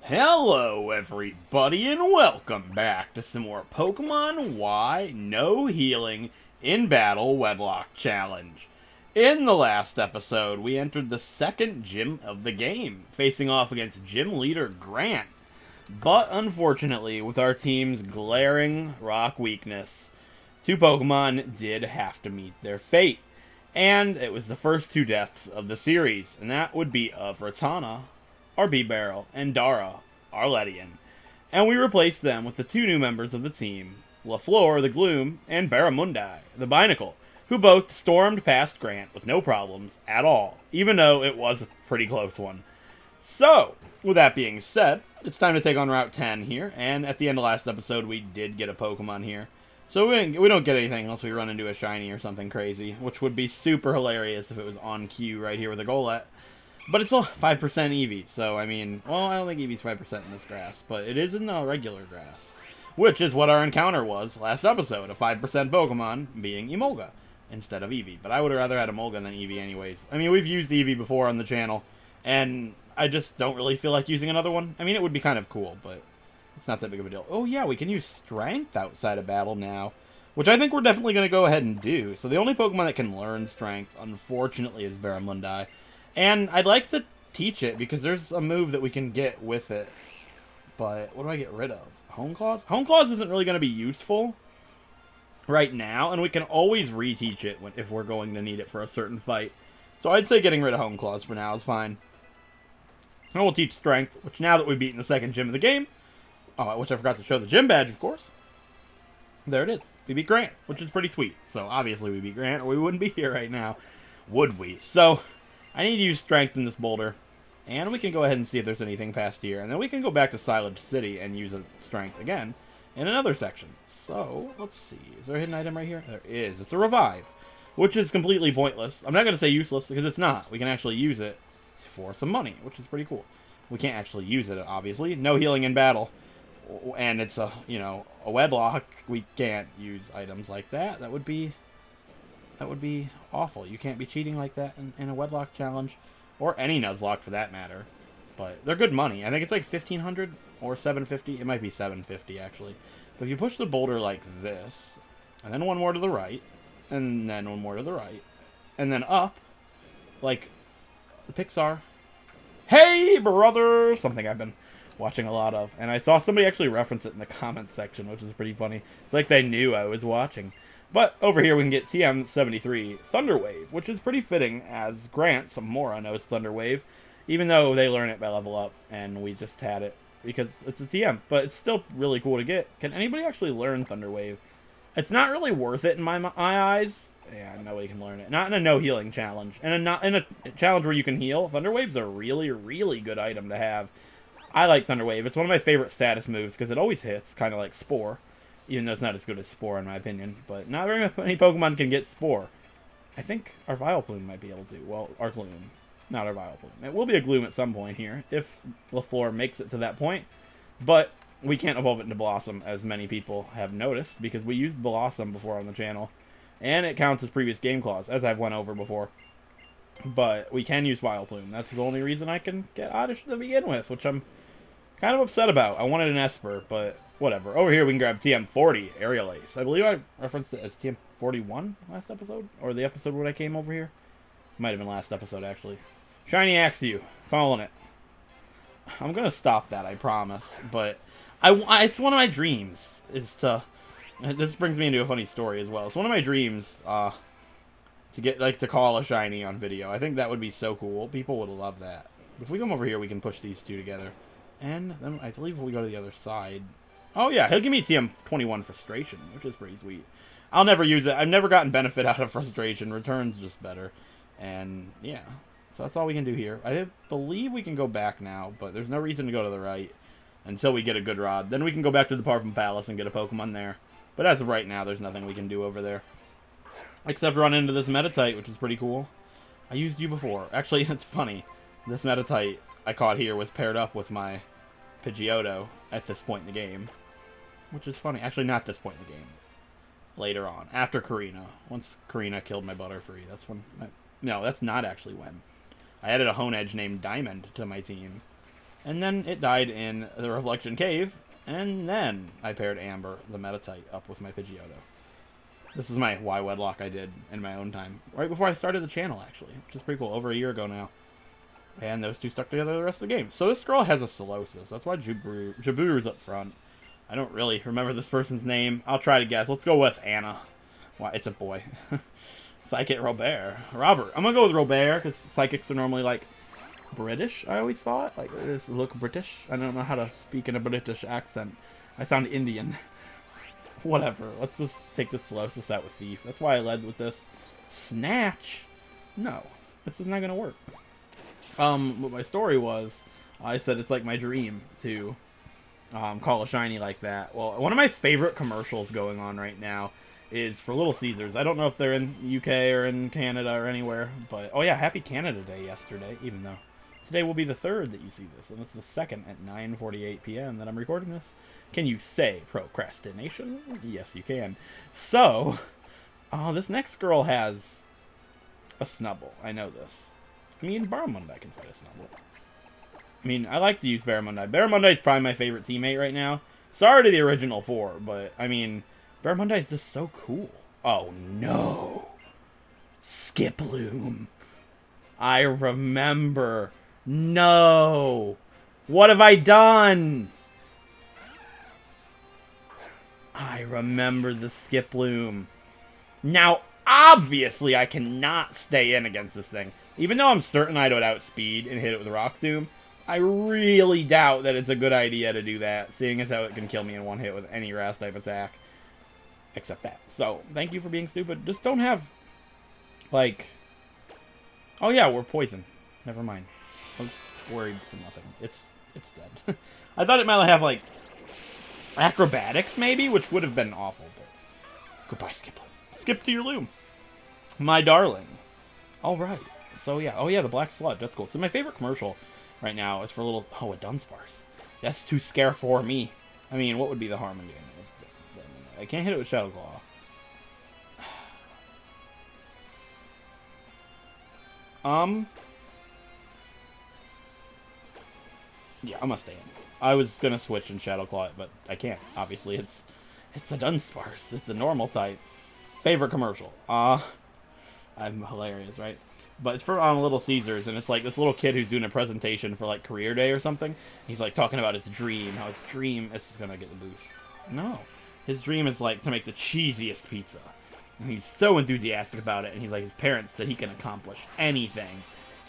Hello everybody and welcome back to some more Pokemon Y No Healing in Battle Wedlock Challenge. In the last episode, we entered the second gym of the game, facing off against gym leader Grant. But unfortunately, with our team's glaring rock weakness, two Pokemon did have to meet their fate. And it was the first two deaths of the series, and that would be of Ratana, our B-Barrel, and Dara, our Ledian. And we replaced them with the two new members of the team, LaFleur, the Gloom, and Barramundi, the Binacle, who both stormed past Grant with no problems at all, even though it was a pretty close one. So, with that being said, it's time to take on Route 10 here, and at the end of last episode, we did get a Pokemon here. So we don't get anything unless we run into a shiny or something crazy, which would be super hilarious if it was on cue right here with a Golett. But it's all 5% Eevee, so I mean, well, I don't think Eevee's 5% in this grass, but it is in the regular grass. Which is what our encounter was last episode, a 5% Pokemon being Emolga instead of Eevee. But I would have rather had Emolga than Eevee anyways. I mean, we've used Eevee before on the channel, and I just don't really feel like using another one. I mean, it would be kind of cool, but it's not that big of a deal. Oh yeah, we can use Strength outside of battle now, which I think we're definitely going to go ahead and do. So the only Pokemon that can learn Strength, unfortunately, is Barramundi. And I'd like to teach it, because there's a move that we can get with it. But what do I get rid of? Home Claws? Home Claws isn't really going to be useful right now, and we can always reteach it if we're going to need it for a certain fight. So I'd say getting rid of Home Claws for now is fine. And we'll teach Strength, which now that we've beaten the second gym of the game, which I forgot to show the gym badge, of course. There it is. We beat Grant, which is pretty sweet. So obviously we beat Grant, or we wouldn't be here right now, would we? So I need to use Strength in this boulder, and we can go ahead and see if there's anything past here, and then we can go back to Silage City and use a Strength again in another section. So, let's see. Is there a hidden item right here? There is. It's a Revive, which is completely pointless. I'm not going to say useless, because it's not. We can actually use it for some money, which is pretty cool. We can't actually use it, obviously. No healing in battle, and it's a wedlock. We can't use items like that. That would be awful. You can't be cheating like that in a wedlock challenge, or any Nuzlocke for that matter. But they're good money. I think it's like 1,500 or 750. It might be 750 actually. But if you push the boulder like this, and then one more to the right, and then one more to the right, and then up, like the Pixar. Hey, brother! Something I've been watching a lot of, and I saw somebody actually reference it in the comments section, which is pretty funny. It's like they knew I was watching. But over here we can get TM73 Thunder Wave, which is pretty fitting, as Grant, some Mora, knows Thunder Wave, even though they learn it by level up, and we just had it because it's a TM. But it's still really cool to get. Can anybody actually learn Thunder Wave? It's not really worth it in my eyes. Yeah, nobody can learn it. Not in a no healing challenge. And not in a challenge where you can heal. Thunder Wave's a really, really good item to have. I like Thunder Wave. It's one of my favorite status moves because it always hits, kind of like Spore. Even though it's not as good as Spore in my opinion. But not very many Pokemon can get Spore. I think our Vileplume might be able to. Well, our Gloom. Not our Vileplume. It will be a Gloom at some point here, if LaFleur makes it to that point. But we can't evolve it into Blossom, as many people have noticed, because we used Blossom before on the channel. And it counts as previous game clause, as I've went over before. But we can use Vileplume. That's the only reason I can get Oddish to begin with, which I'm kind of upset about. I wanted an Esper, but whatever. Over here we can grab TM40, Aerial Ace. I believe I referenced it as TM41 last episode, or the episode when I came over here. Might have been last episode, actually. Shiny Axew, calling it. I'm going to stop that, I promise. But it's one of my dreams, is to... This brings me into a funny story as well. It's one of my dreams to get, to call a shiny on video. I think that would be so cool. People would love that. If we come over here, we can push these two together. And then I believe if we go to the other side... Oh yeah, he'll give me TM21 Frustration, which is pretty sweet. I'll never use it. I've never gotten benefit out of Frustration. Return's just better. And yeah, so that's all we can do here. I believe we can go back now, but there's no reason to go to the right until we get a good rod. Then we can go back to the Parfum Palace and get a Pokemon there. But as of right now, there's nothing we can do over there. Except run into this Meditite, which is pretty cool. I used you before. Actually, it's funny. This Meditite I caught here was paired up with my Pidgeotto at this point in the game. Which is funny. Actually, not this point in the game. Later on. After Korrina. Once Korrina killed my Butterfree. That's when... No, that's not actually when. I added a Honedge named Diamond to my team. And then it died in the Reflection Cave, and then I paired Amber, the Metatite, up with my Pidgeotto. This is my Y Wedlock I did in my own time, right before I started the channel, actually, which is pretty cool, over a year ago now. And those two stuck together the rest of the game. So this girl has a Solosis. That's why Jaburu's up front. I don't really remember this person's name. I'll try to guess. Let's go with Anna. Why, it's a boy. Psychic Robert. Robert. I'm going to go with Robert, because psychics are normally, like, British, I always thought. Like, this look British. I don't know how to speak in a British accent. I sound Indian. Whatever. Let's just take the Solosis out with Thief. That's why I led with this. Snatch? No. This is not going to work. What my story was, I said it's like my dream to call a shiny like that. Well, one of my favorite commercials going on right now is for Little Caesars. I don't know if they're in the UK or in Canada or anywhere, but oh yeah, Happy Canada Day yesterday, even though today will be the 3rd that you see this, and it's the 2nd at 9:48 p.m. that I'm recording this. Can you say procrastination? Yes, you can. So, this next girl has a Snubbull. I know this. I mean, Barramundi can fight a Snubbull. I mean, I like to use Barramundi. Barramundi is probably my favorite teammate right now. Sorry to the original 4, but, I mean, Barramundi is just so cool. Oh, no. Skiploom. I remember. No. What have I done? I remember the Skiploom. Now, obviously, I cannot stay in against this thing. Even though I'm certain I would outspeed and hit it with Rock Tomb, I really doubt that it's a good idea to do that, seeing as how it can kill me in one hit with any Grass type attack. Except that. So, thank you for being stupid. Just don't have, like... Oh yeah, we're poison. Never mind. I was worried for nothing. It's dead. I thought it might have, like, acrobatics, maybe, which would have been awful, but... Goodbye, Skiploom. Skip to your loom. My darling. Alright. So, yeah. Oh, yeah, the Black Sludge. That's cool. So, my favorite commercial right now is for a little... Oh, a Dunsparce. That's too scare for me. I mean, what would be the harm in doing this? I can't hit it with Shadow Claw. Yeah, I'm gonna stay in. I was gonna switch and Shadow Claw it, but I can't. Obviously, it's a Dunsparce. It's a normal type. Favorite commercial. I'm hilarious, right? But it's for Little Caesars, and it's like this little kid who's doing a presentation for like career day or something. He's like talking about his dream, how his dream is gonna get the boost. No, his dream is like to make the cheesiest pizza. And he's so enthusiastic about it, and he's like, his parents said he can accomplish anything.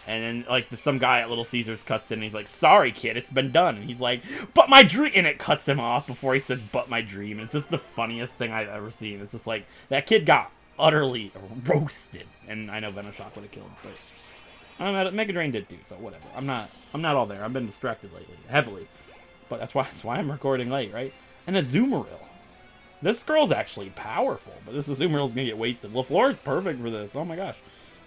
And then, like, some guy at Little Caesars cuts in, and he's like, sorry, kid, it's been done. And he's like, but my dream... And it cuts him off before he says, but my dream. It's just the funniest thing I've ever seen. It's just like, that kid got utterly roasted. And I know Venoshock would have killed, but... I don't know, Mega Drain did too, so whatever. I'm not all there. I've been distracted lately, heavily. But that's why I'm recording late, right? And a Azumarill. This girl's actually powerful, but this Azumarill's gonna get wasted. LaFleur is perfect for this. Oh my gosh.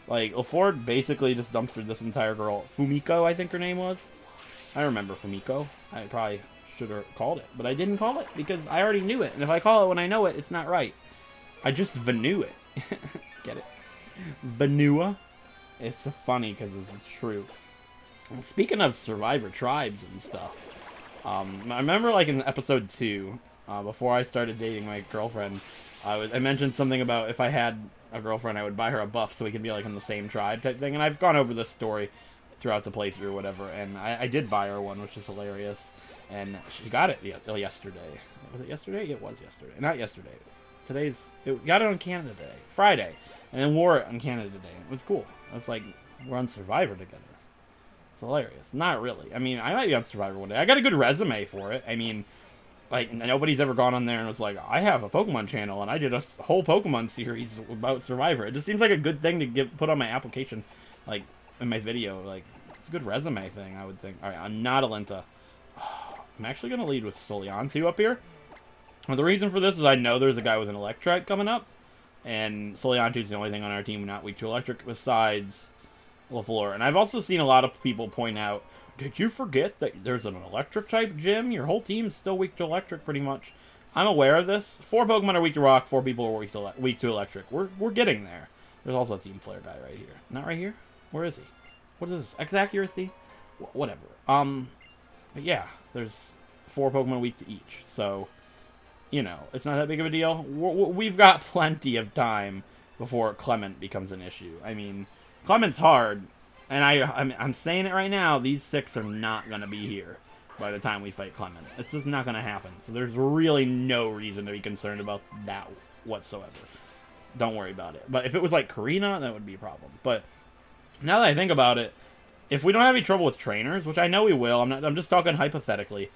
Like, LaFleur basically just dumpstered this entire girl. Fumiko, I think her name was. I remember Fumiko. I probably should have called it, but I didn't call it because I already knew it. And if I call it when I know it, it's not right. I just Vanu it. Get it? Vanua? It's so funny because it's true. And speaking of Survivor tribes and stuff, I remember like in episode 2, before I started dating my girlfriend, I mentioned something about if I had a girlfriend, I would buy her a buff so we could be like in the same tribe type thing. And I've gone over this story throughout the playthrough or whatever, and I did buy her one, which is hilarious. And she got it yesterday. Was it yesterday? It was yesterday. Not yesterday. It got it on Canada Day. Friday. And then wore it on Canada Day. It was cool. I was like, we're on Survivor together. It's hilarious. Not really. I mean, I might be on Survivor one day. I got a good resume for it. I mean... Like, nobody's ever gone on there and was like, I have a Pokemon channel, and I did a whole Pokemon series about Survivor. It just seems like a good thing to put on my application, like, in my video. Like, it's a good resume thing, I would think. Alright, I'm not Alenta. I'm actually going to lead with Soliantu up here. Well, the reason for this is I know there's a guy with an Electrike coming up, and Soliantu's the only thing on our team not weak to Electric besides LaFleur. And I've also seen a lot of people point out, did you forget that there's an electric-type gym? Your whole team's still weak to electric, pretty much. I'm aware of this. 4 Pokemon are weak to rock, 4 people are weak to electric. We're getting there. There's also a Team Flare guy right here. Not right here? Where is he? What is this? X-Accuracy? Whatever. But yeah, there's 4 Pokemon a week to each, so, you know, it's not that big of a deal. We've got plenty of time before Clement becomes an issue. I mean, Clement's hard, and I'm saying it right now, these 6 are not going to be here by the time we fight Clement. It's just not going to happen, so there's really no reason to be concerned about that whatsoever. Don't worry about it. But if it was like Korrina, that would be a problem. But now that I think about it, if we don't have any trouble with trainers, which I know we will, I'm just talking hypothetically.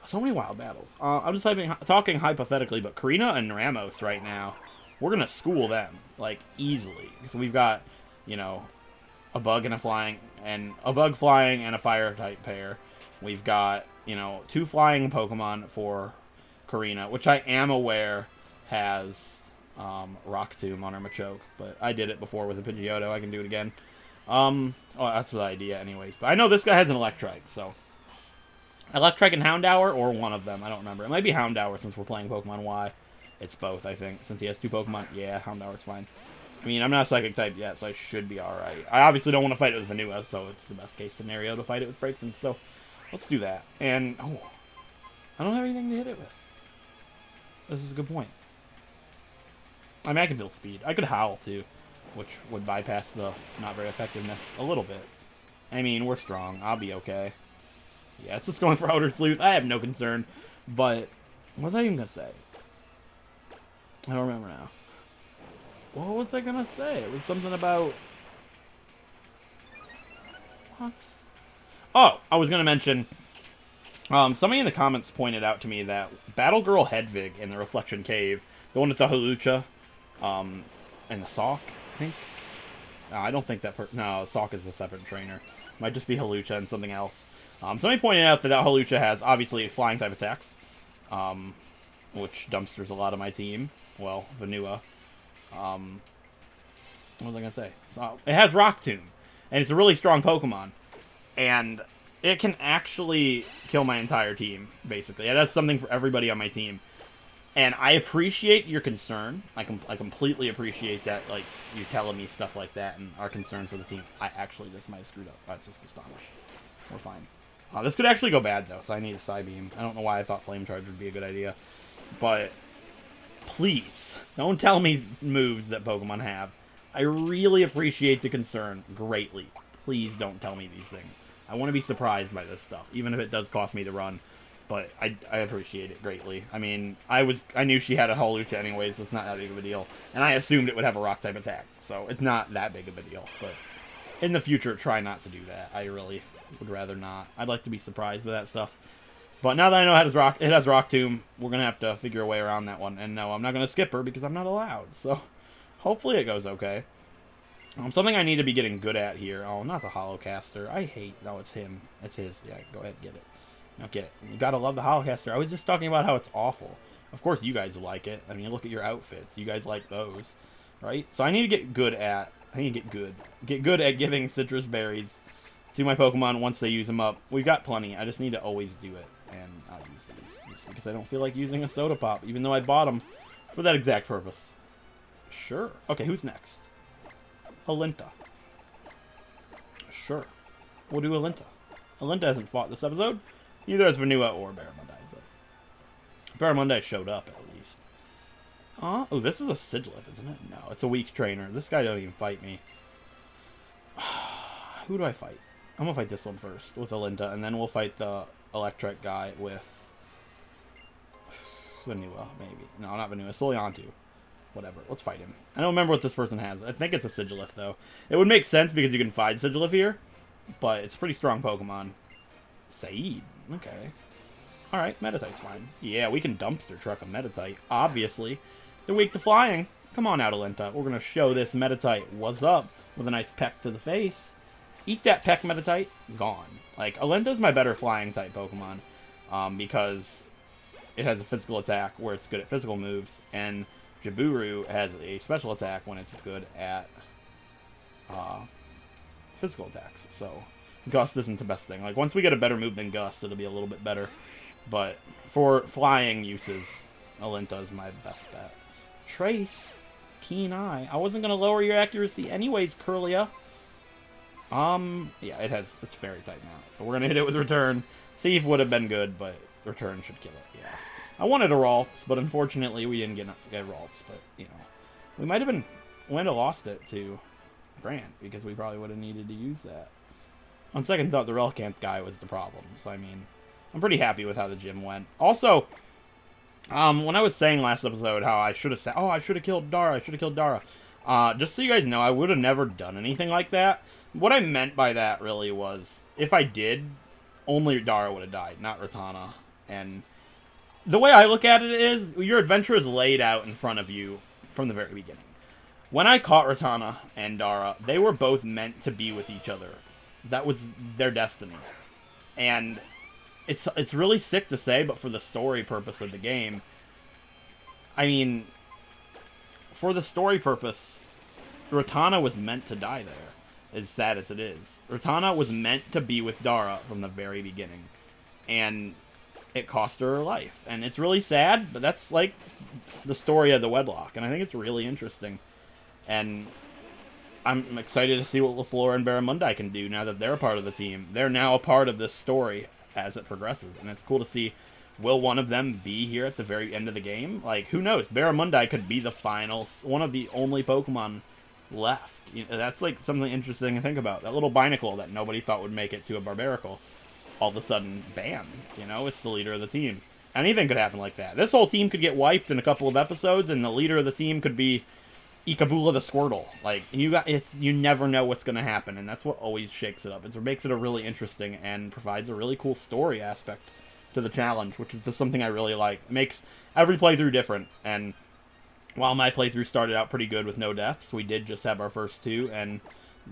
So many wild battles. I'm just talking hypothetically, but Korrina and Ramos right now, we're going to school them, like, easily. So we've got, you know, a bug flying and a fire type pair. We've got, you know, 2 flying Pokemon for Korrina, which I am aware has Rock Tomb on her Machoke, but I did it before with a Pidgeotto. I can do it again. Oh, that's the idea anyways. But I know this guy has an Electrike, so Electrike and Houndour, or one of them. I don't remember. It might be Houndour since we're playing Pokemon Y. It's both, I think. Since he has 2 Pokemon. Yeah, Houndour's fine. I mean, I'm not Psychic type yet, so I should be alright. I obviously don't want to fight it with Vanilla, so it's the best case scenario to fight it with Braixen. So let's do that. And, oh, I don't have anything to hit it with. This is a good point. I mean, I can build speed. I could Howl, too, which would bypass the not very effectiveness a little bit. I mean, we're strong. I'll be okay. Yeah, it's just going for Outer Sleuth. I have no concern. But what was I even going to say? I don't remember now. What was I going to say? It was something about... What? Oh, I was going to mention... somebody in the comments pointed out to me that Battle Girl Hedvig in the Reflection Cave, the one with the Hawlucha, and the Sawk, I think? No, I don't think that... No, Sawk is a separate trainer. Might just be Hawlucha and something else. Somebody pointed out that Hawlucha has, obviously, flying-type attacks, which dumpsters a lot of my team. Well, Vanilla. What was I going to say? So, it has Rock Tomb, and it's a really strong Pokemon. And it can actually kill my entire team, basically. It has something for everybody on my team. And I appreciate your concern. I completely appreciate that, like, you telling me stuff like that and our concern for the team. I actually just might have screwed up. That's just astonished. We're fine. This could actually go bad, though, so I need a Psybeam. I don't know why I thought Flame Charge would be a good idea. But please, don't tell me moves that Pokemon have. I really appreciate the concern greatly. Please don't tell me these things. I want to be surprised by this stuff, even if it does cost me the run. But I appreciate it greatly. I mean, I knew she had a Hawlucha anyways, so it's not that big of a deal. And I assumed it would have a Rock-type attack, so it's not that big of a deal. But in the future, try not to do that. I really would rather not. I'd like to be surprised with that stuff. But now that I know it has Rock Tomb, we're going to have to figure a way around that one. And no, I'm not going to skip her because I'm not allowed. So hopefully it goes okay. Something I need to be getting good at here. Oh, not the Holocaster. I hate... No, it's him. It's his. Yeah, go ahead, get it. Now get it. You gotta love the Holocaster. I was just talking about how it's awful. Of course you guys will like it. I mean, look at your outfits. You guys like those. Right? So I need to get good at... I need to get good. Get good at giving citrus berries to my Pokemon once they use them up. We've got plenty. I just need to always do it. And I'll use these. Just because I don't feel like using a Soda Pop, even though I bought them for that exact purpose. Sure. Okay, who's next? Alinta. Sure. We'll do Alinta. Alinta hasn't fought this episode. Neither has Vanilla or Barramundi, but Barramundi showed up at least. Oh, this is a Sigilyph, isn't it? No, it's a weak trainer. This guy don't even fight me. Who do I fight? I'm gonna fight this one first with Alinta, and then we'll fight the electric guy with Vanilla, maybe. No, not Vanilla. Soliantu. Whatever. Let's fight him. I don't remember what this person has. I think it's a Sigilyph, though. It would make sense because you can fight Sigilyph here, but it's a pretty strong Pokemon. Saeed. Okay. Alright, Meditite's fine. Yeah, we can dumpster truck a Meditite. Obviously. They're weak to flying. Come on out, Alinta. We're going to show this Meditite what's up with a nice peck to the face. Eat that peck, Meditite. Gone. Like, Alinta's my better flying-type Pokemon because it has a physical attack where it's good at physical moves, and Jaburu has a special attack when it's good at physical attacks. So Gust isn't the best thing. Like, once we get a better move than Gust, it'll be a little bit better. But for flying uses, Alinta is my best bet. Trace. Keen Eye. I wasn't going to lower your accuracy anyways, Curlia. Yeah, it's fairy type now. So we're going to hit it with Return. Thief would have been good, but Return should kill it. Yeah. I wanted a Ralts, but unfortunately we didn't get Ralts. But, you know, we might have lost it to Grant, because we probably would have needed to use that. On second thought, the Relicanth guy was the problem. So, I mean, I'm pretty happy with how the gym went. Also, when I was saying last episode how I should have said, oh, I should have killed Dara, just so you guys know, I would have never done anything like that. What I meant by that really was, if I did, only Dara would have died, not Ratana. And the way I look at it is, your adventure is laid out in front of you from the very beginning. When I caught Ratana and Dara, they were both meant to be with each other. That was their destiny. And it's really sick to say, but for the story purpose of the game, I mean, for the story purpose, Ratana was meant to die there, as sad as it is. Ratana was meant to be with Dara from the very beginning, and it cost her life. And it's really sad, but that's, like, the story of the Wedlocke, and I think it's really interesting. And I'm excited to see what LaFleur and Barramundi can do now that they're a part of the team. They're now a part of this story as it progresses, and it's cool to see, will one of them be here at the very end of the game? Like, who knows? Barramundi could be the final, one of the only Pokemon left. You know, that's, like, something interesting to think about. That little Binacle that nobody thought would make it to a Barbaracle, all of a sudden, bam, you know, it's the leader of the team. Anything could happen like that. This whole team could get wiped in a couple of episodes, and the leader of the team could be Ikabula the Squirtle. Like, you never know what's going to happen, and that's what always shakes it up. It makes it a really interesting and provides a really cool story aspect to the challenge, which is just something I really like. It makes every playthrough different, and while my playthrough started out pretty good with no deaths, we did just have our first 2, and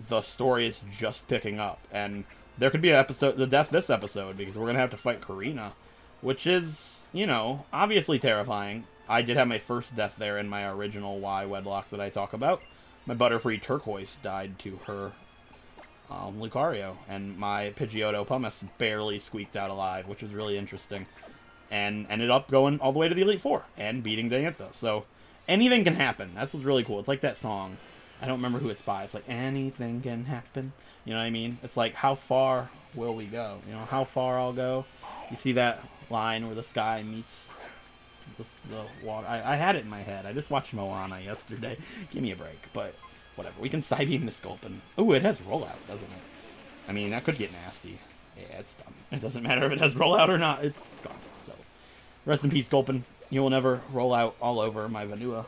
the story is just picking up. And there could be the death this episode, because we're going to have to fight Korrina, which is, you know, obviously terrifying. I did have my first death there in my original Y Wedlocke that I talk about. My Butterfree Turquoise died to her Lucario, and my Pidgeotto Pumice barely squeaked out alive, which was really interesting, and ended up going all the way to the Elite Four and beating Diantha. So anything can happen. That's what's really cool. It's like that song. I don't remember who it's by. It's like, anything can happen. You know what I mean? It's like, how far will we go? You know, how far I'll go. You see that line where the sky meets the water? I had it in my head. I just watched Moana yesterday. Give me a break. But whatever. We can Psybeam the Sculpin. Ooh, it has rollout, doesn't it? I mean, that could get nasty. Yeah, it's done. It doesn't matter if it has rollout or not. It's gone. So, rest in peace, Sculpin. You will never roll out all over my Vanua.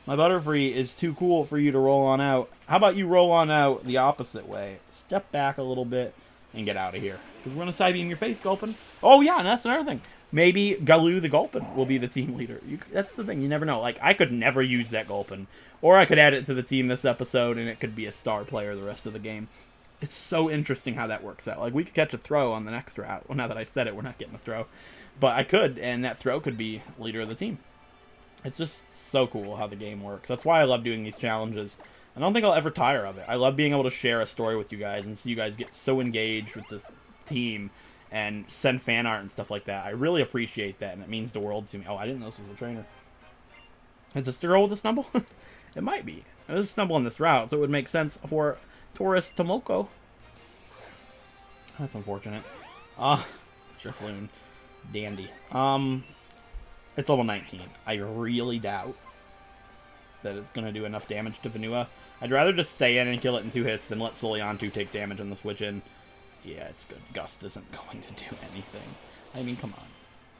My Butterfree is too cool for you to roll on out. How about you roll on out the opposite way? Step back a little bit and get out of here. Because we're going to Psybeam your face, Gulpin. Oh, yeah, and that's another thing. Maybe Galoo the Gulpin will be the team leader. That's the thing. You never know. Like, I could never use that Gulpin. Or I could add it to the team this episode, and it could be a star player the rest of the game. It's so interesting how that works out. Like, we could catch a throw on the next route. Well, now that I said it, we're not getting a throw. But I could, and that throw could be leader of the team. It's just so cool how the game works. That's why I love doing these challenges. I don't think I'll ever tire of it. I love being able to share a story with you guys and see you guys get so engaged with this team and send fan art and stuff like that. I really appreciate that, and it means the world to me. Oh, I didn't know this was a trainer. Is this the girl with the stumble? It might be. There's a stumble on this route, so it would make sense for Taurus Tomoko. That's unfortunate. Drifloon. Dandy. It's level 19. I really doubt that it's going to do enough damage to Vanua. I'd rather just stay in and kill it in 2 hits than let Soliantu take damage on the switch in. Yeah, it's good. Gust isn't going to do anything. I mean, come on.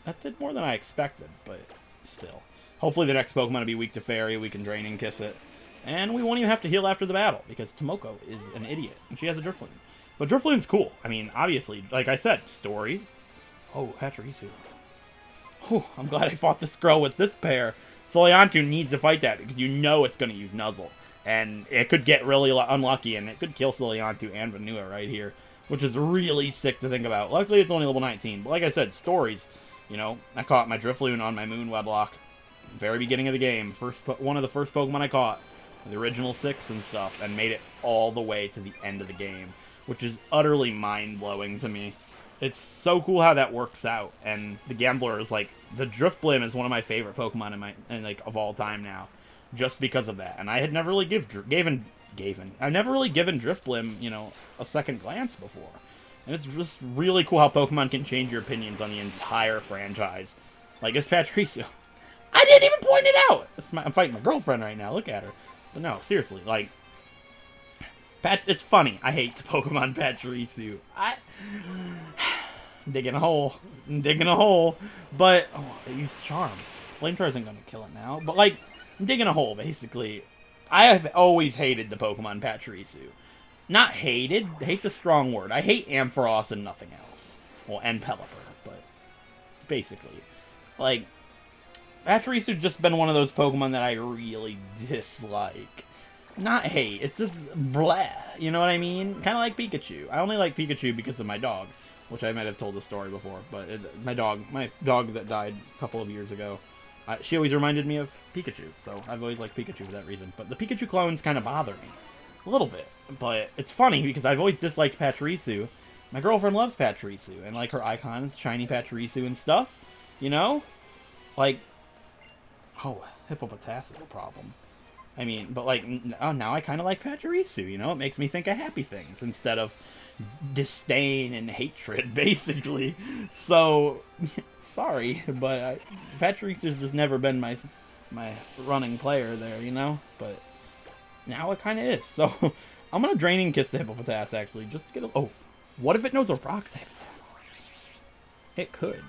That did more than I expected, but still. Hopefully the next Pokemon will be weak to Fairy. We can Draining Kiss it. And we won't even have to heal after the battle, because Tomoko is an idiot, and she has a Drifloon. But Drifloon's cool. I mean, obviously, like I said, stories. Oh, Pachirisu. Oh, I'm glad I fought this girl with this pair. Soliantu needs to fight that, because you know it's going to use Nuzzle. And it could get really unlucky, and it could kill Soliantu and Vanua right here, which is really sick to think about. Luckily, it's only level 19. But like I said, stories. You know, I caught my Drifloon on my Moon Wedlocke. Very beginning of the game. One of the first Pokemon I caught. The original 6 and stuff. And made it all the way to the end of the game. Which is utterly mind-blowing to me. It's so cool how that works out. And the Gambler is like... The Drifblim is one of my favorite Pokemon of all time now. Just because of that. And I had never really I've never really given Drifblim, you know, a second glance before. And it's just really cool how Pokemon can change your opinions on the entire franchise. Like, it's Pachirisu. I didn't even point it out! I'm fighting my girlfriend right now, look at her. But no, seriously, like... it's funny. I hate the Pokemon Pachirisu. Digging a hole. Digging a hole. But, oh, I used Charm. Flamethrower isn't going to kill it now. But, like, I'm digging a hole, basically. I have always hated the Pokemon Pachirisu. Not hated. Hate's a strong word. I hate Ampharos and nothing else. Well, and Pelipper, but basically. Like, Pachirisu's just been one of those Pokemon that I really dislike. Not hate. It's just blah. You know what I mean? Kind of like Pikachu. I only like Pikachu because of my dog, which I might have told the story before. But my dog that died a couple of years ago, she always reminded me of Pikachu. So I've always liked Pikachu for that reason. But the Pikachu clones kind of bother me. A little bit. But it's funny because I've always disliked Pachirisu. My girlfriend loves Pachirisu. And like her icons, shiny Pachirisu and stuff. You know? Like, oh, Hippopotas is a problem. I mean, but like, now I kind of like Pachirisu, you know? It makes me think of happy things instead of disdain and hatred, basically. So, sorry, but Pachirisu's just never been my running player there, you know? But now it kind of is. So, I'm going to Draining Kiss the Hippopotas, actually, just to get a... Oh, what if it knows a rock type attack? It could.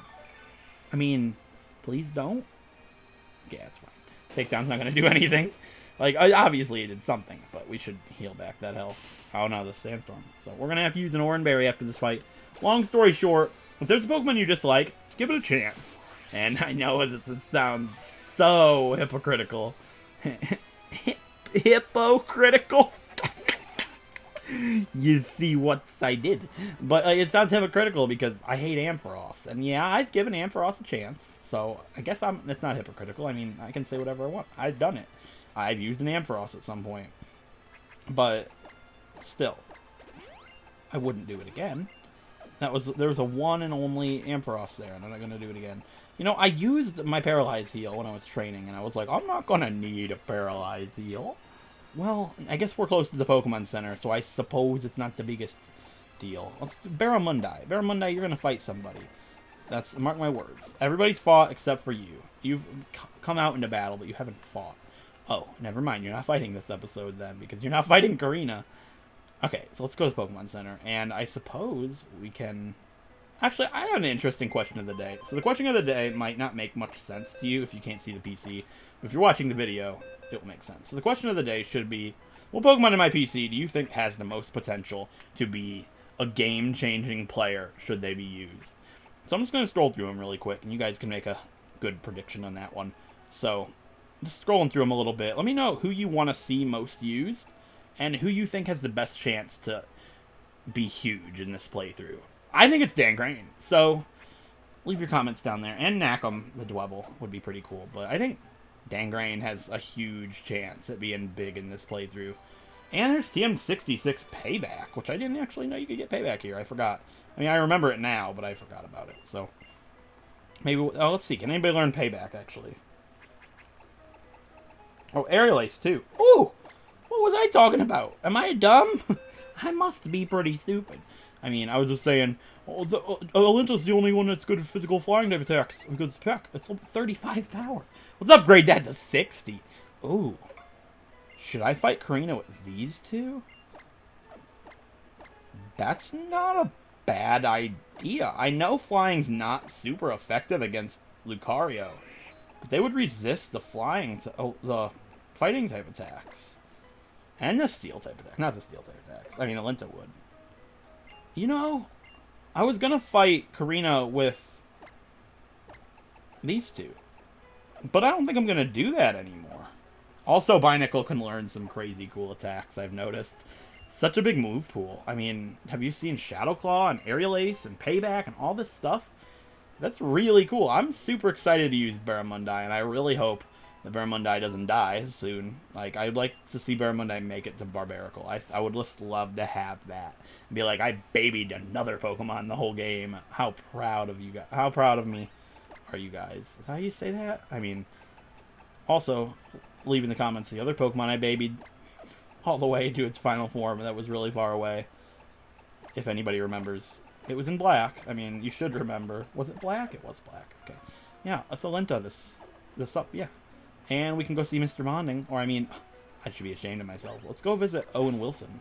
I mean, please don't. Yeah, it's fine. Takedown's not going to do anything. Like, obviously it did something, but we should heal back that health. Oh no, the Sandstorm. So we're going to have to use an Oran Berry after this fight. Long story short, if there's a Pokemon you dislike, give it a chance. And I know this sounds so hypocritical. Hypocritical? You see what I did. But it sounds hypocritical because I hate Ampharos. And yeah, I've given Ampharos a chance. So I guess it's not hypocritical. I mean, I can say whatever I want. I've done it. I've used an Ampharos at some point. But still, I wouldn't do it again. There was a one and only Ampharos there, and I'm not going to do it again. You know, I used my Paralyze Heal when I was training, and I was like, I'm not going to need a Paralyze Heal. Well, I guess we're close to the Pokemon Center, so I suppose it's not the biggest deal. Let's do Barramundi. Barramundi, you're going to fight somebody. That's, mark my words. Everybody's fought except for you. You've come out into battle, but you haven't fought. Oh, never mind. You're not fighting this episode then, because you're not fighting Korrina. Okay, so let's go to the Pokemon Center, and I suppose we can... Actually, I have an interesting question of the day. So the question of the day might not make much sense to you if you can't see the PC, but if you're watching the video, it will make sense. So the question of the day should be, what Pokemon in my PC do you think has the most potential to be a game-changing player should they be used? So I'm just going to scroll through them really quick, and you guys can make a good prediction on that one. So, just scrolling through them a little bit, let me know who you want to see most used, and who you think has the best chance to be huge in this playthrough. I think it's Dangrain, so leave your comments down there. And Knackum, the Dwebble, would be pretty cool, but I think Dangrain has a huge chance at being big in this playthrough. And there's TM66 Payback, which I didn't actually know you could get Payback here. I forgot. I mean, I remember it now, but I forgot about it. So, maybe... Oh, let's see. Can anybody learn Payback, actually? Oh, Aerial Ace, too. Ooh! What was I talking about? Am I dumb? I must be pretty stupid. I mean, I was just saying, Alinta's the only one that's good at physical flying type attacks. Because Peck, it's 35 power. Let's upgrade that to 60. Ooh. Should I fight Korrina with these two? That's not a bad idea. I know flying's not super effective against Lucario, but they would resist the the fighting type attacks. And the steel type attack. Not the steel type attacks. I mean, Alinta would. You know, I was gonna fight Korrina with these two, but I don't think I'm gonna do that anymore. Also, Binacle can learn some crazy cool attacks, I've noticed. Such a big move pool. I mean, have you seen Shadow Claw and Aerial Ace and Payback and all this stuff? That's really cool. I'm super excited to use Barramundi, and I really hope that Barramundi doesn't die soon. Like, I'd like to see Barramundi make it to Barbaracle. I would just love to have that. And be like, I babied another Pokemon the whole game. How proud of you guys. How proud of me are you guys? Is that how you say that? I mean, also, leave in the comments the other Pokemon I babied all the way to its final form that was really far away. If anybody remembers. It was in black. I mean, you should remember. Was it black? It was black. Okay. Yeah, let's Alenta this up. Yeah. And we can go see Mr. Monding. Or, I mean, I should be ashamed of myself. Let's go visit Owen Wilson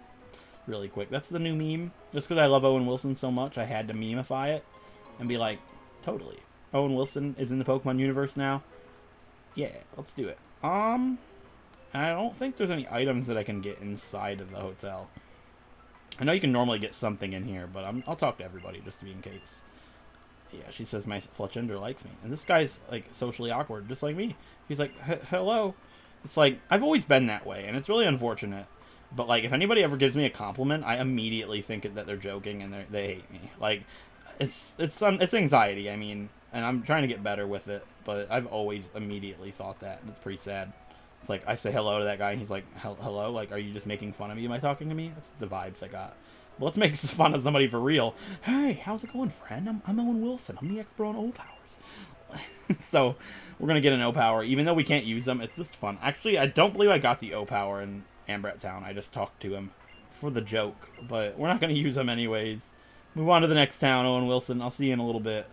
really quick. That's the new meme. Just because I love Owen Wilson so much, I had to memeify it and be like, totally. Owen Wilson is in the Pokemon universe now. Yeah, let's do it. I don't think there's any items that I can get inside of the hotel. I know you can normally get something in here, but I'll talk to everybody just to be in case. Yeah, she says my Fletchender likes me. And this guy's, like, socially awkward, just like me. He's like, hello. It's like, I've always been that way, and it's really unfortunate. But, like, if anybody ever gives me a compliment, I immediately think that they're joking and they hate me. Like, it's anxiety, I mean, and I'm trying to get better with it, but I've always immediately thought that, and it's pretty sad. It's like, I say hello to that guy, and he's like, hello? Like, are you just making fun of me? Am I talking to me? That's the vibes I got. But let's make fun of somebody for real. Hey, how's it going, friend? I'm Owen Wilson. I'm the expert on O-Powers. So, we're going to get an O-Power. Even though we can't use them, it's just fun. Actually, I don't believe I got the O-Power in Ambrat Town. I just talked to him for the joke. But we're not going to use them anyways. Move on to the next town, Owen Wilson. I'll see you in a little bit.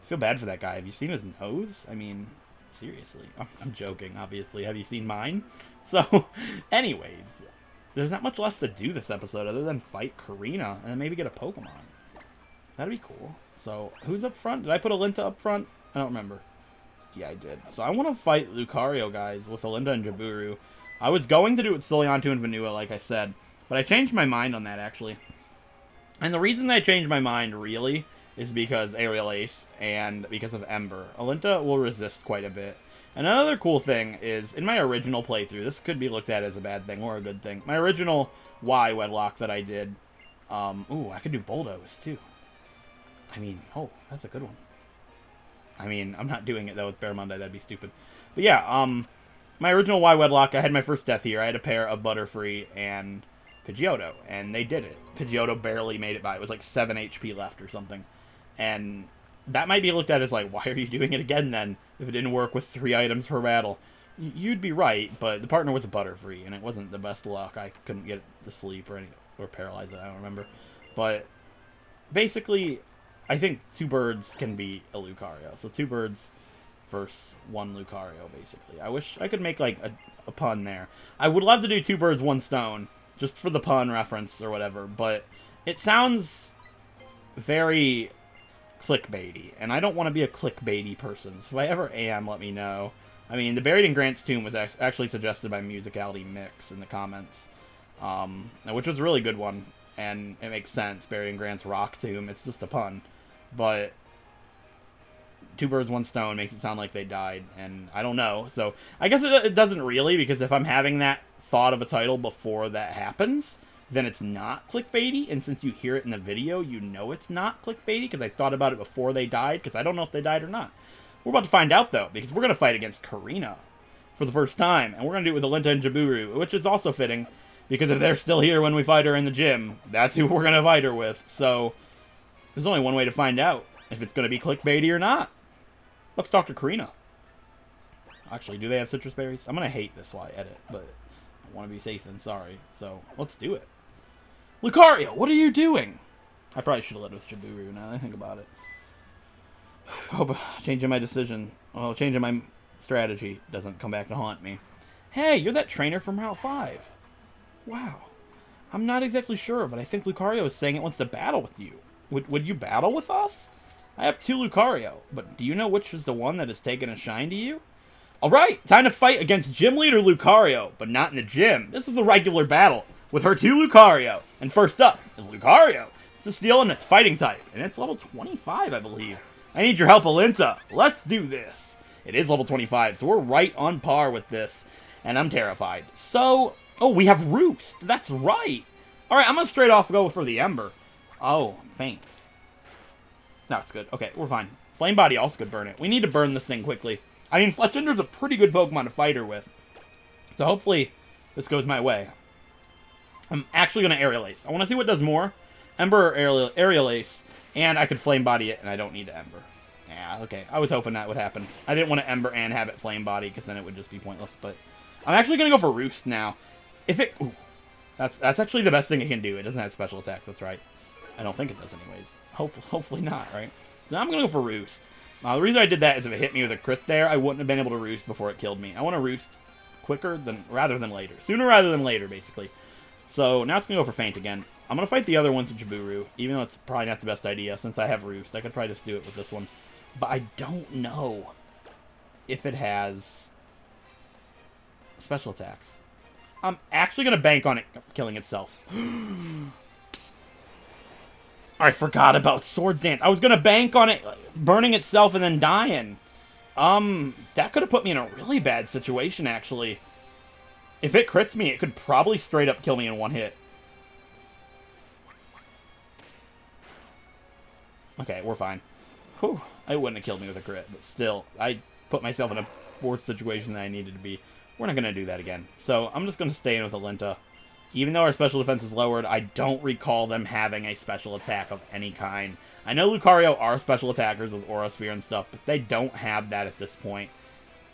I feel bad for that guy. Have you seen his nose? I mean, seriously. I'm joking, obviously. Have you seen mine? So, anyways, there's not much left to do this episode other than fight Korrina and then maybe get a Pokemon. That'd be cool. So, who's up front? Did I put Alenta up front? I don't remember. Yeah, I did. So, I want to fight Lucario, guys, with Alenta and Jaburu. I was going to do it with Soliantu and Vanua, like I said, but I changed my mind on that, actually. And the reason I changed my mind, really, is because Aerial Ace and because of Ember. Alenta will resist quite a bit. And another cool thing is, in my original playthrough, this could be looked at as a bad thing or a good thing. My original Y Wedlock that I did, ooh, I could do Bulldoze, too. I mean, oh, that's a good one. I mean, I'm not doing it, though, with Barramundi. That'd be stupid. But yeah, my original Y Wedlock, I had my first death here. I had a pair of Butterfree and Pidgeotto, and they did it. Pidgeotto barely made it by. It was like 7 HP left or something. And that might be looked at as like, why are you doing it again then, if it didn't work with 3 items per battle? You'd be right, but the partner was a Butterfree, and it wasn't the best luck. I couldn't get it to sleep or paralyze it, I don't remember. But basically, I think 2 birds can beat a Lucario. So 2 birds versus 1 Lucario, basically. I wish I could make like a pun there. I would love to do 2 birds, 1 stone, just for the pun reference or whatever, but it sounds very clickbaity, and I don't want to be a clickbaity person, so if I ever am, let me know. I mean, the Buried in Grant's Tomb was actually suggested by Musicality Mix in the comments, which was a really good one, and it makes sense. Buried in Grant's Rock Tomb, it's just a pun, but 2 birds, 1 stone makes it sound like they died, and I don't know, so I guess it doesn't really, because if I'm having that thought of a title before that happens, then it's not clickbaity, and since you hear it in the video, you know it's not clickbaity, because I thought about it before they died, because I don't know if they died or not. We're about to find out, though, because we're going to fight against Korrina for the first time, and we're going to do it with Alenta and Jaburu, which is also fitting, because if they're still here when we fight her in the gym, that's who we're going to fight her with, so there's only one way to find out if it's going to be clickbaity or not. Let's talk to Korrina. Actually, do they have citrus berries? I'm going to hate this while I edit, but I want to be safe than sorry, so let's do it. Lucario, what are you doing? I probably should have led with Jaburu now that I think about it. Hope changing my decision, well, changing my strategy doesn't come back to haunt me. Hey, you're that trainer from Route 5. Wow. I'm not exactly sure, but I think Lucario is saying it wants to battle with you. Would you battle with us? I have 2 Lucario, but do you know which is the one that has taken a shine to you? Alright, time to fight against Gym Leader Lucario, but not in the gym. This is a regular battle with her 2 Lucario. And first up is Lucario. It's a steel and it's fighting type, and it's level 25, I believe. I need your help, Alenta. Let's do this. It is level 25, so we're right on par with this, and I'm terrified. So, oh, we have Roost. That's right. Alright, I'm going to straight off go for the Ember. Oh, faint. No, it's good. Okay, we're fine. Flame Body also could burn it. We need to burn this thing quickly. I mean, Fletchender's a pretty good Pokemon to fight her with. So hopefully this goes my way. I'm actually going to Aerial Ace. I want to see what does more. Ember or Aerial Ace. And I could Flame Body it, and I don't need to Ember. Yeah, okay. I was hoping that would happen. I didn't want to Ember and have it Flame Body, because then it would just be pointless. But I'm actually going to go for Roost now. If it... Ooh. That's actually the best thing it can do. It doesn't have special attacks, that's right. I don't think it does anyways. Hopefully not, right? So now I'm going to go for Roost. The reason I did that is if it hit me with a crit there, I wouldn't have been able to Roost before it killed me. I want to Roost rather than later. Sooner rather than later, basically. So now it's going to go for Faint again. I'm going to fight the other ones with Jaburu, even though it's probably not the best idea since I have Roost. I could probably just do it with this one. But I don't know if it has special attacks. I'm actually going to bank on it killing itself. I forgot about Swords Dance. I was going to bank on it burning itself and then dying. That could have put me in a really bad situation, actually. If it crits me, it could probably straight up kill me in one hit. Okay, we're fine. Whew. It wouldn't have killed me with a crit, but still, I put myself in a worse situation than I needed to be. We're not going to do that again. So I'm just going to stay in with Alinta. Even though our special defense is lowered, I don't recall them having a special attack of any kind. I know Lucario are special attackers with Aura Sphere and stuff, but they don't have that at this point.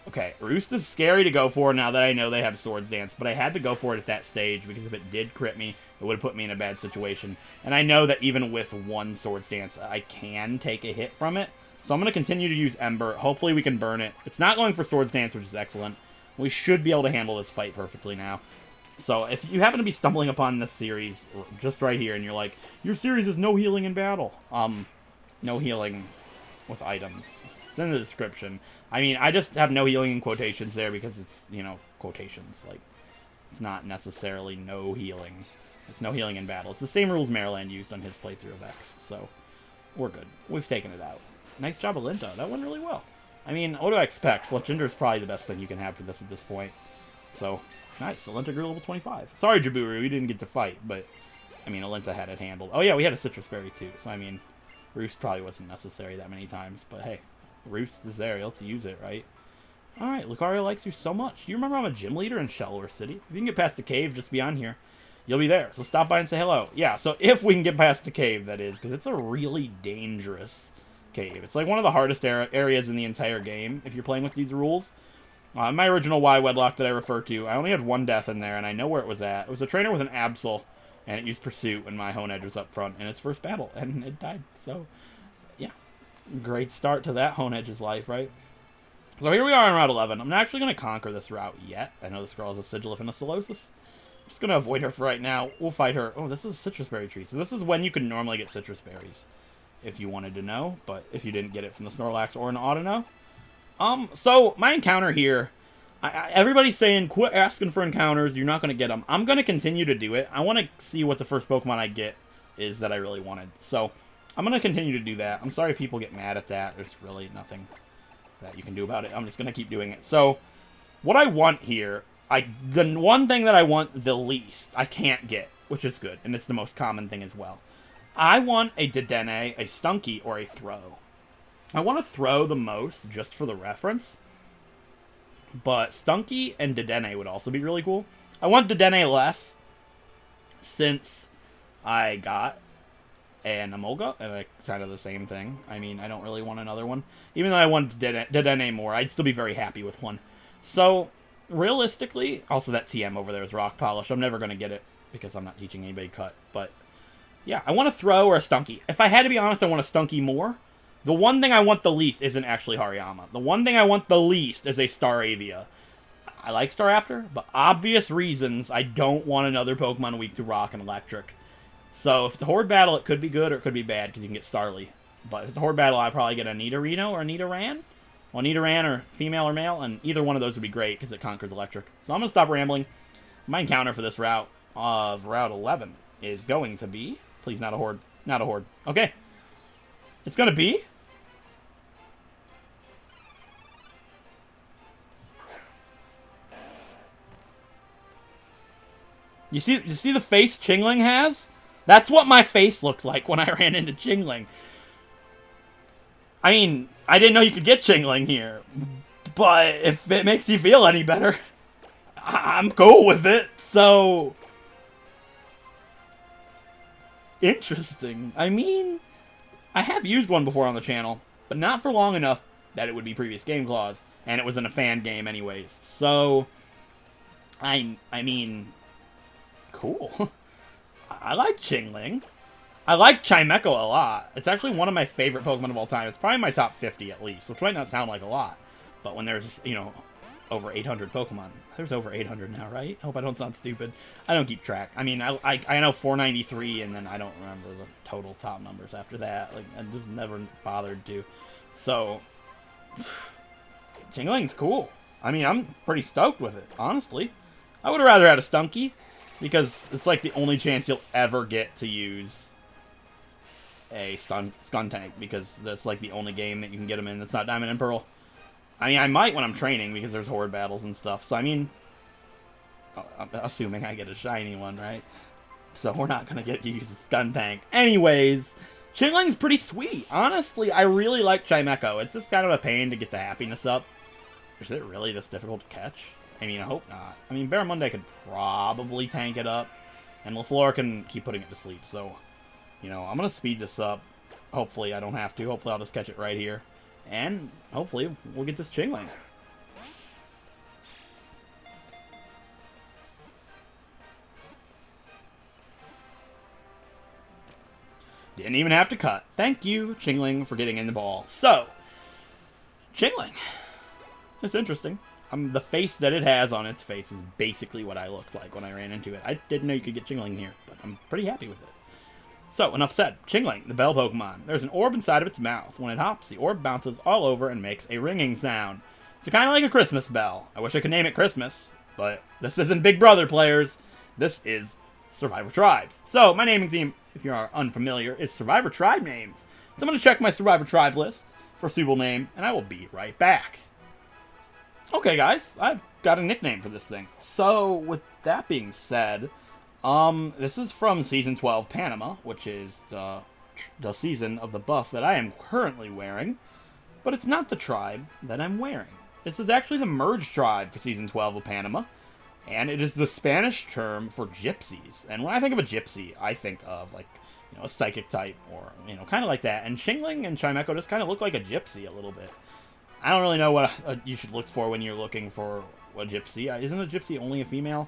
Okay, Roost is scary to go for now that I know they have Swords Dance, but I had to go for it at that stage because if it did crit me, it would have put me in a bad situation. And I know that even with one Swords Dance, I can take a hit from it. So I'm going to continue to use Ember. Hopefully we can burn it. It's not going for Swords Dance, which is excellent. We should be able to handle this fight perfectly now. So if you happen to be stumbling upon this series just right here and you're like, your series is no healing in battle. No healing with items. It's in the description. I mean, I just have no healing in quotations there because it's, you know, quotations. Like, it's not necessarily no healing. It's no healing in battle. It's the same rules Maryland used on his playthrough of X. So, we're good. We've taken it out. Nice job, Alinta. That went really well. I mean, what do I expect? Fletchinder is probably the best thing you can have for this at this point. So, nice. Alinta grew level 25. Sorry, Jaburu, we didn't get to fight, but, I mean, Alinta had it handled. Oh, yeah, we had a Citrus Berry, too. So, I mean, Roost probably wasn't necessary that many times, but hey. Roost is there. Let's use it, right? Alright, Lucario likes you so much. You remember I'm a gym leader in Shellor City? If you can get past the cave just beyond here, you'll be there. So stop by and say hello. Yeah, so if we can get past the cave, that is, because it's a really dangerous cave. It's like one of the hardest areas in the entire game if you're playing with these rules. My original Y Wedlock that I refer to, I only had one death in there, and I know where it was at. It was a trainer with an Absol, and it used Pursuit when my Honedge was up front in its first battle, and it died. So, yeah. Great start to that Honedge's life, right? So here we are on Route 11. I'm not actually going to conquer this route yet. I know this girl has a Sigil of Inesolosis. I'm just going to avoid her for right now. We'll fight her. Oh, this is a Citrus Berry tree. So this is when you can normally get Citrus Berries, if you wanted to know. But if you didn't get it from the Snorlax or an Audino. So my encounter here, everybody's saying, quit asking for encounters. You're not going to get them. I'm going to continue to do it. I want to see what the first Pokemon I get is that I really wanted. So I'm going to continue to do that. I'm sorry people get mad at that. There's really nothing that you can do about it. I'm just going to keep doing it. So, what I want here, the one thing that I want the least, I can't get, which is good, and it's the most common thing as well. I want a Dedenne, a Stunky, or a Throw. I want to Throw the most, just for the reference, but Stunky and Dedenne would also be really cool. I want Dedenne less, since I got and Emolga, and kind of the same thing. I mean, I don't really want another one. Even though I want Dedenne more, I'd still be very happy with one. So, realistically, also that TM over there is Rock Polish. I'm never going to get it, because I'm not teaching anybody Cut. But, yeah, I want a Throw or a Stunky. If I had to be honest, I want a Stunky more. The one thing I want the least isn't actually Hariyama. The one thing I want the least is a Staravia. I like Staraptor, but obvious reasons I don't want another Pokemon weak to Rock and Electric. So, if it's a Horde battle, it could be good or it could be bad, because you can get Starly. But if it's a Horde battle, I'd probably get a Nidorino or a Nidoran. Well, Nidoran or female or male, and either one of those would be great, because it conquers Electric. So I'm going to stop rambling. My encounter for this route of Route 11 is going to be... Please, not a Horde. Not a Horde. Okay. It's going to be... You see the face Chingling has? That's what my face looked like when I ran into Chingling. I mean, I didn't know you could get Chingling here. But if it makes you feel any better, I'm cool with it. So, interesting. I mean, I have used one before on the channel, but not for long enough that it would be previous game clause. And it was in a fan game anyways. So, I mean, cool. I like Chingling. I like Chimecho a lot. It's actually one of my favorite Pokemon of all time. It's probably my top 50 at least, which might not sound like a lot. But when there's, you know, over 800 Pokemon. There's over 800 now, right? I hope I don't sound stupid. I don't keep track. I mean, I know 493, and then I don't remember the total top numbers after that. Like, I just never bothered to. So, Jingling's cool. I mean, I'm pretty stoked with it, honestly. I would have rather had a Stunky, because it's like the only chance you'll ever get to use a Skuntank, because that's like the only game that you can get them in that's not Diamond and Pearl. I mean, I might when I'm training, because there's horde battles and stuff. So, I mean, I'm assuming I get a shiny one, right? So, we're not going to get to use a Skuntank. Anyways, Jingling's pretty sweet. Honestly, I really like Chimecho. It's just kind of a pain to get the happiness up. Is it really this difficult to catch? I mean, I hope not. I mean, Barramundi could probably tank it up. And LaFleur can keep putting it to sleep. So, you know, I'm going to speed this up. Hopefully, I don't have to. Hopefully, I'll just catch it right here. And hopefully, we'll get this Jingling. Didn't even have to cut. Thank you, Jingling, for getting in the ball. So, Jingling. It's interesting. The face that it has on its face is basically what I looked like when I ran into it. I didn't know you could get Jingling here, but I'm pretty happy with it. So, enough said. Jingling, the bell Pokemon. There's an orb inside of its mouth. When it hops, the orb bounces all over and makes a ringing sound. So kind of like a Christmas bell. I wish I could name it Christmas, but this isn't Big Brother, players. This is Survivor Tribes. So, my naming theme, if you are unfamiliar, is Survivor Tribe names. So I'm going to check my Survivor Tribe list for a suitable name, and I will be right back. Okay, guys, I've got a nickname for this thing. So, with that being said, this is from Season 12 Panama, which is the season of the buff that I am currently wearing, but it's not the tribe that I'm wearing. This is actually the merge tribe for Season 12 of Panama, and it is the Spanish term for gypsies. And when I think of a gypsy, I think of, like, you know, a psychic type, or, you know, kind of like that. And Jingling and Chimecho just kind of look like a gypsy a little bit. I don't really know what you should look for when you're looking for a gypsy. Isn't a gypsy only a female?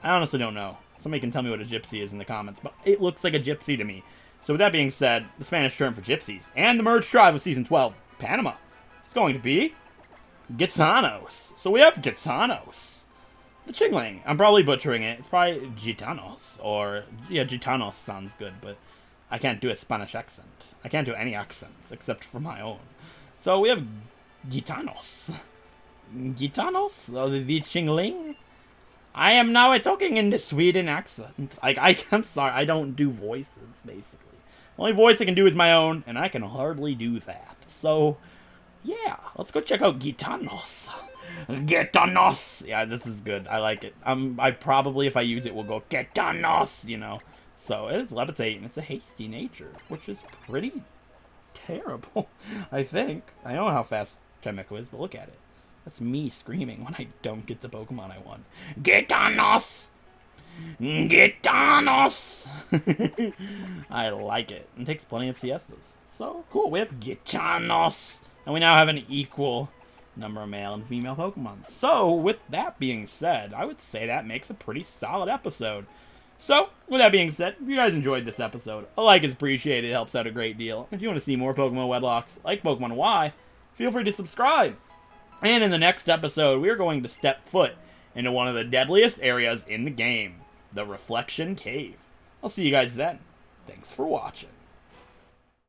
I honestly don't know. Somebody can tell me what a gypsy is in the comments, but it looks like a gypsy to me. So with that being said, the Spanish term for gypsies, and the merged tribe of Season 12, Panama, is going to be Gitanos. So we have Gitanos. The Jingling. I'm probably butchering it. It's probably Gitanos, or, yeah, Gitanos sounds good, but I can't do a Spanish accent. I can't do any accents, except for my own. So we have Gitanos. Gitanos? The Jingling? I am now talking in the Sweden accent. I'm sorry, I don't do voices, basically. The only voice I can do is my own, and I can hardly do that. So, yeah, let's go check out Gitanos. Gitanos! Yeah, this is good. I like it. I probably, if I use it, will go Gitanos, you know. So, it is levitate, and it's a hasty nature, which is pretty terrible, I think. I don't know how fast Chimecho is, but look at it. That's me screaming when I don't get the Pokemon I want. Gitanos! Gitanos! I like it. It takes plenty of siestas. So, cool. We have Gitanos. And we now have an equal number of male and female Pokemon. So, with that being said, I would say that makes a pretty solid episode. So, with that being said, if you guys enjoyed this episode, a like is appreciated. It helps out a great deal. If you want to see more Pokemon Wedlocks, like Pokemon Y, feel free to subscribe. And in the next episode, we are going to step foot into one of the deadliest areas in the game, the Reflection Cave. I'll see you guys then. Thanks for watching.